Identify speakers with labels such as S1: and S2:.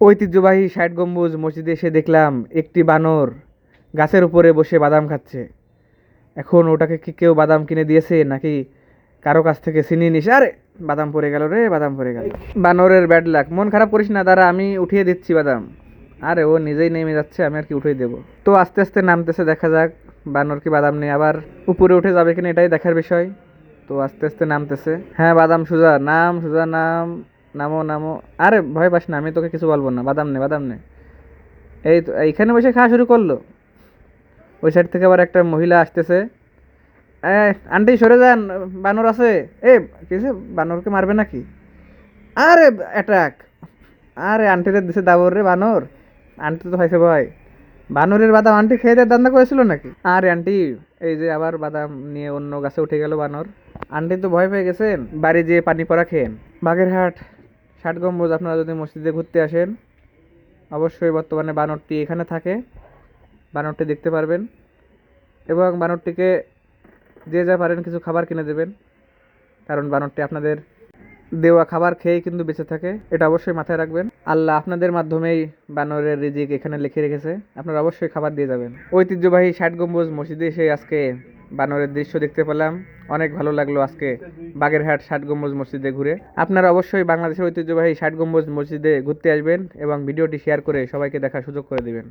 S1: ঐতিহ্যবাহী ৬০ গম্বুজ মসজিদে এসে দেখলাম একটি বানর গাছের উপরে বসে বাদাম খাচ্ছে। এখন ওটাকে কি কেউ বাদাম কিনে দিয়েছে নাকি কারো কাছ থেকে ছিনিয়ে নিস? আরে বাদাম পড়ে গেল রে, বাদাম পড়ে গেল। বানরের ব্যাড লাক। মন খারাপ করিস না, দাঁড়া আমি উঠিয়ে দিচ্ছি বাদাম। আরে ও নিজেই নেমে যাচ্ছে, আমি আর কি উঠিয়ে দেবো। তো আস্তে আস্তে নামতেছে, দেখা যাক বানর কি বাদাম নিয়ে আবার উপরে উঠে যাবে কিনা, এটাই দেখার বিষয়। তো আস্তে আস্তে নামতেছে। হ্যাঁ বাদাম সুজা নাম, সুজা নাম। নামো নামো। আরে ভয় পাস না, আমি তোকে কিছু বলবো না, বাদাম নে বাদাম নে। এই তো এইখানে বসে খাওয়া শুরু করলো। ওই সাইড থেকে আবার একটা মহিলা আসতেছে। আন্টি সরে যান, বানর আছে। এ কিছু বানরকে মারবে নাকি? আরে অ্যাটাক। আরে আন্টিরে দিছে দাবর রে বানর। আন্টি তো হয়েছে ভয়। বানরের বাদাম আন্টি খেয়ে দেওয়ার ধান্দা করেছিল নাকি? আরে আন্টি, এই যে আবার বাদাম নিয়ে অন্য গাছে উঠে গেল বানর। আন্টি তো ভয় পেয়ে গেছেন, বাড়ি যেয়ে পানি পড়া খেয়েন। বাগেরহাট ৬০ গম্বুজ আপনারা যদি মসজিদে ঘুরতে আসেন, অবশ্যই বর্তমানে বানরটি এখানে থাকে, বানরটি দেখতে পারবেন। এবং বানরটিকে যে যা পারেন কিছু খাবার কিনে দেবেন, কারণ বানরটি আপনাদের দেওয়া খাবার খেয়েই কিন্তু বেঁচে থাকে, এটা অবশ্যই মাথায় রাখবেন। আল্লাহ আপনাদের মাধ্যমেই বানরের রিজিক এখানে লিখে রেখেছে, আপনারা অবশ্যই খাবার দিয়ে যাবেন। ঐতিহ্যবাহী ৬০ গম্বুজ মসজিদে এসে আজকে বানরের দৃশ্য দেখতে পেলাম, অনেক ভালো লাগলো আজকে বাগেরহাট ৬০ গম্বুজ মসজিদে ঘুরে। আপনারা অবশ্যই বাংলাদেশের ঐতিহ্যবাহী ৬০ গম্বুজ মসজিদে ঘুরতে আসবেন এবং ভিডিওটি শেয়ার করে সবাইকে দেখার সুযোগ করে দিবেন।